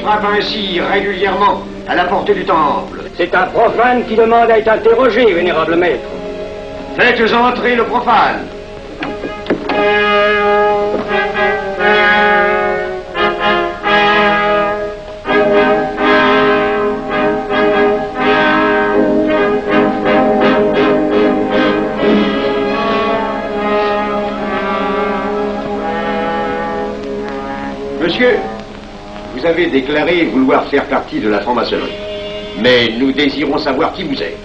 frappe ainsi régulièrement à la porte du temple? C'est un profane qui demande à être interrogé, vénérable maître. Faites entrer le profane. Monsieur, vous avez déclaré vouloir faire partie de la franc-maçonnerie. Mais nous désirons savoir qui vous êtes.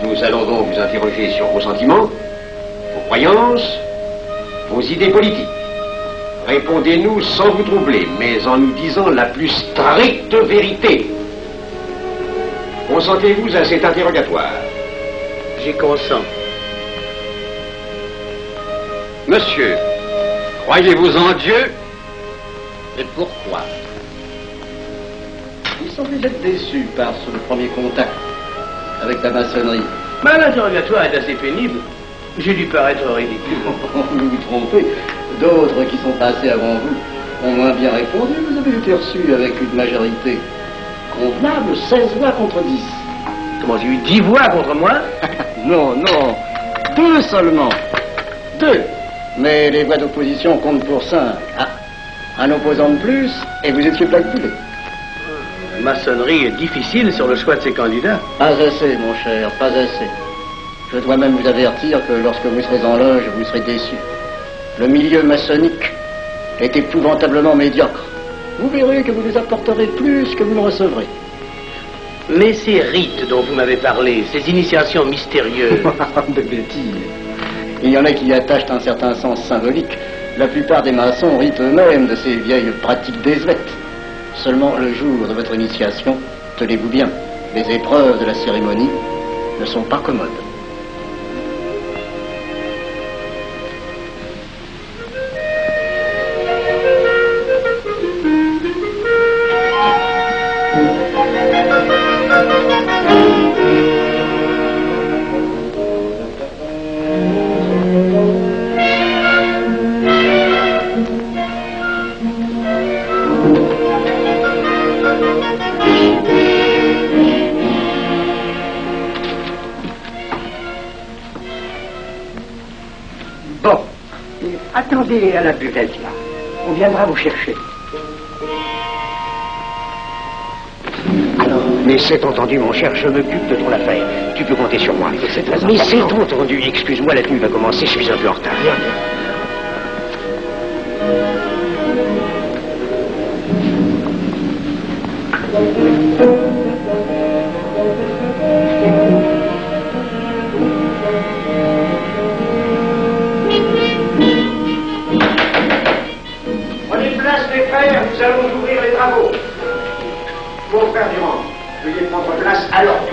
Nous allons donc vous interroger sur vos sentiments, vos croyances, vos idées politiques. Répondez-nous sans vous troubler, mais en nous disant la plus stricte vérité. Consentez-vous à cet interrogatoire? J'y consens. Monsieur, croyez-vous en Dieu? Et pourquoi? Il semble être déçu par ce premier contact avec la maçonnerie. Mais l'interrogatoire est assez pénible. J'ai dû paraître ridicule. Vous vous trompez. D'autres qui sont passés avant vous ont moins bien répondu. Vous avez été reçu avec une majorité convenable, 16 voix contre 10. Comment, j'ai eu 10 voix contre moi? Non, 2 seulement. 2. Mais les voix d'opposition comptent pour 5. Ah, un opposant de plus, et vous étiez calculé. La maçonnerie est difficile sur le choix de ses candidats. Pas assez, mon cher, pas assez. Je dois même vous avertir que lorsque vous serez en loge, vous serez déçu. Le milieu maçonnique est épouvantablement médiocre. Vous verrez que vous nous apporterez plus que vous ne recevrez. Mais ces rites dont vous m'avez parlé, ces initiations mystérieuses... De bêtises. Il y en a qui y attachent un certain sens symbolique. La plupart des maçons rient eux-mêmes de ces vieilles pratiques désuètes. Seulement le jour de votre initiation, tenez-vous bien, les épreuves de la cérémonie ne sont pas commodes. Attendez à la buvette, là. On viendra vous chercher. Alors, mais c'est entendu, mon cher, je m'occupe de ton affaire. Tu peux compter sur moi. Mais c'est entendu, excuse-moi, la tenue va commencer, je suis un peu en retard. Nous allons ouvrir les travaux. Mon frère Durand, veuillez prendre place à l'ordre.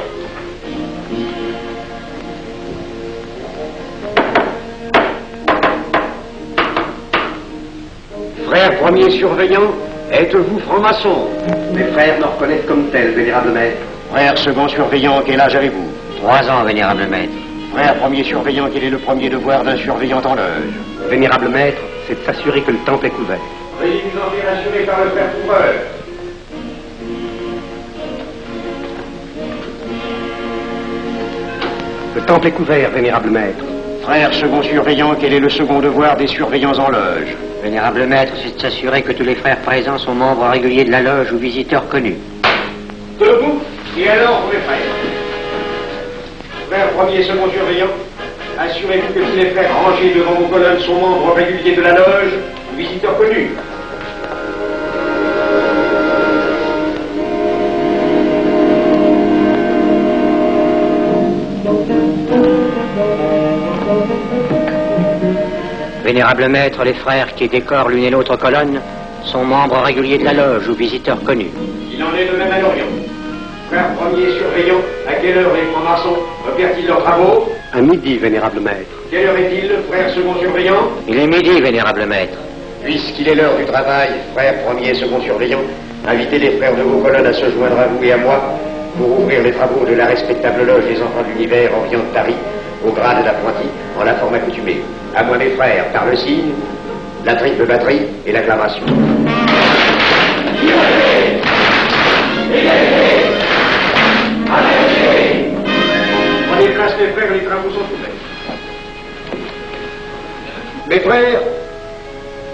Frère premier surveillant, êtes-vous franc-maçon? Mes frères me reconnaissent comme tel, vénérable maître. Frère second surveillant, quel âge avez-vous? 3 ans, vénérable maître. Frère premier surveillant, quel est le premier devoir d'un surveillant en loge? Vénérable maître, c'est de s'assurer que le temple est couvert. Veuillez vous en faire assurer par le frère couvreur. Le temple est couvert, vénérable maître. Frère second surveillant, quel est le second devoir des surveillants en loge? Vénérable maître, c'est de s'assurer que tous les frères présents sont membres réguliers de la loge ou visiteurs connus. Debout, et alors, mes frères. Frère premier et second surveillant, assurez-vous que tous les frères rangés devant vos colonnes sont membres réguliers de la loge ou visiteurs connus. Vénérable maître, les frères qui décorent l'une et l'autre colonne sont membres réguliers de la loge ou visiteurs connus. Il en est de même à l'Orient. Frère premier surveillant, à quelle heure les francs-maçons opèrent-ils leurs travaux? À midi, vénérable maître. Quelle heure est-il, frère second surveillant? Il est midi, vénérable maître. Puisqu'il est l'heure du travail, frère premier et second surveillant, invitez les frères de vos colonnes à se joindre à vous et à moi pour ouvrir les travaux de la respectable loge des enfants de l'univers Orient de Paris, au grade d'apprenti, en la forme accoutumée. À moi, mes frères, par le signe, la triple batterie et l'acclamation. mes frères, les travaux sont ouverts. Mes frères,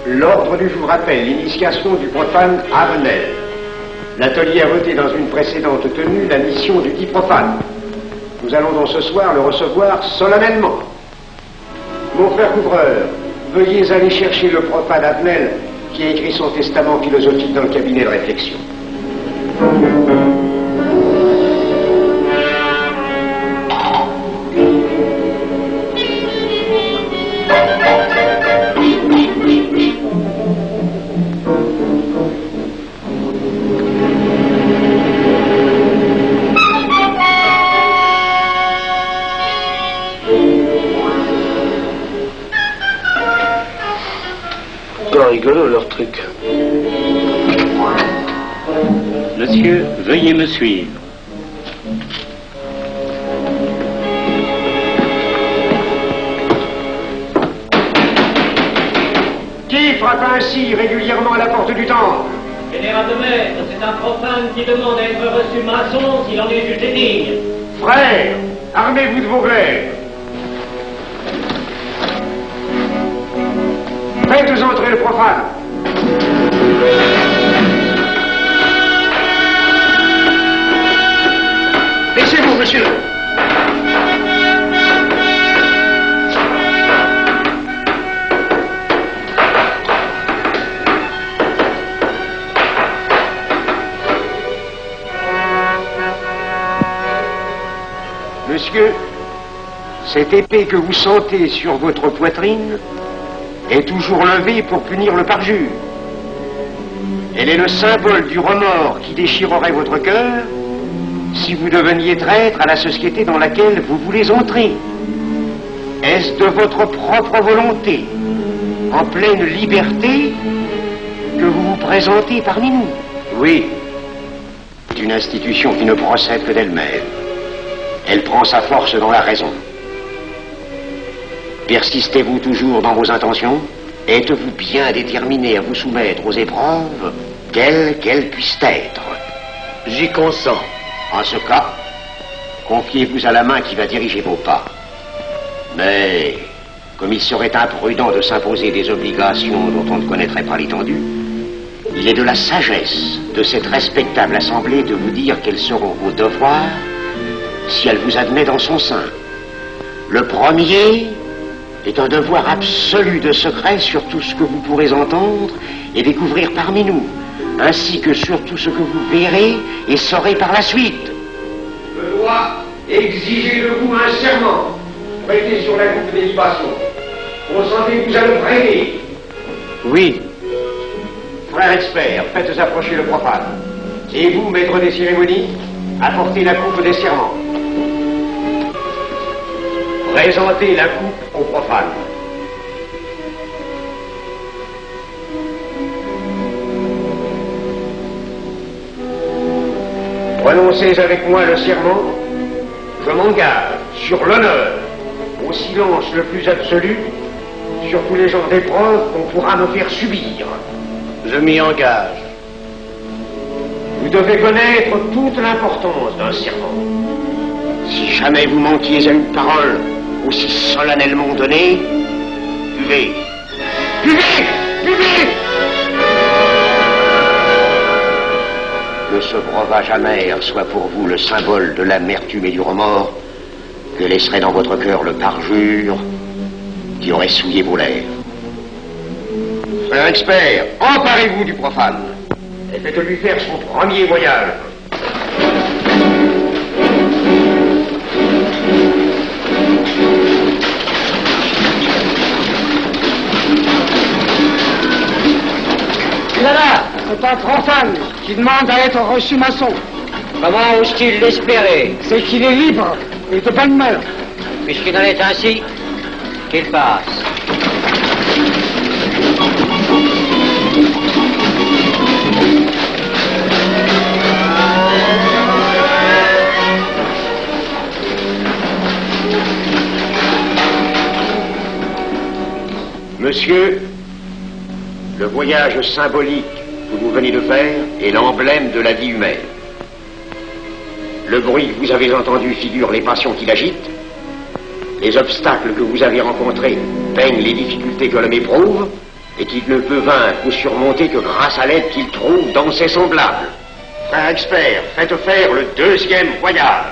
l'ordre du jour appelle l'initiation du profane Avenel. L'atelier a voté dans une précédente tenue la mission du dit profane. Nous allons donc ce soir le recevoir solennellement. Mon frère couvreur, veuillez aller chercher le profane Avenel qui a écrit son testament philosophique dans le cabinet de réflexion. Rigolo leur truc. Monsieur, veuillez me suivre. Qui frappe ainsi régulièrement à la porte du temple? Général de maître, c'est un profane qui demande à être reçu maçon s'il en est jugé digne. Frères, armez-vous de vos glaives. Faites entrer le profane. Laissez-vous, monsieur. Monsieur, cette épée que vous sentez sur votre poitrine est toujours levée pour punir le parjure. Elle est le symbole du remords qui déchirerait votre cœur si vous deveniez traître à la société dans laquelle vous voulez entrer. Est-ce de votre propre volonté, en pleine liberté, que vous vous présentez parmi nous? Oui. C'est une institution qui ne procède que d'elle-même. Elle prend sa force dans la raison. Persistez-vous toujours dans vos intentions? Êtes-vous bien déterminé à vous soumettre aux épreuves, quelles qu'elles puissent être? J'y consens. En ce cas, confiez-vous à la main qui va diriger vos pas. Mais, comme il serait imprudent de s'imposer des obligations dont on ne connaîtrait pas l'étendue, il est de la sagesse de cette respectable assemblée de vous dire quels seront vos devoirs si elle vous admet dans son sein. Le premier est un devoir absolu de secret sur tout ce que vous pourrez entendre et découvrir parmi nous, ainsi que sur tout ce que vous verrez et saurez par la suite. Je dois exiger de vous un serment prêté sur la coupe des libations. Consentez-vous à le prêter? Oui. Frère expert, faites approcher le profane. Et vous, maître des cérémonies, apportez la coupe des serments. Présentez la coupe au profane. Prononcez avec moi le serment. Je m'engage sur l'honneur, au silence le plus absolu, sur tous les genres d'épreuves qu'on pourra me faire subir. Je m'y engage. Vous devez connaître toute l'importance d'un serment. Si jamais vous manquiez à une parole aussi solennellement donnée, buvez. Buvez! Buvez! Que ce breuvage amer soit pour vous le symbole de l'amertume et du remords que laisserait dans votre cœur le parjure qui aurait souillé vos lèvres. Frère expert, emparez-vous du profane et faites-lui faire son premier voyage. Là, c'est un profane qui demande à être reçu maçon. Comment ose-t-il l'espérer? C'est qu'il est libre et de bonne mœurs. Puisqu'il en est ainsi, qu'il passe. Monsieur, le voyage symbolique que vous venez de faire est l'emblème de la vie humaine. Le bruit que vous avez entendu figure les passions qui l'agitent, Les obstacles que vous avez rencontrés peignent les difficultés que l'homme éprouve et qu'il ne peut vaincre ou surmonter que grâce à l'aide qu'il trouve dans ses semblables. Frère expert, faites faire le 2e voyage.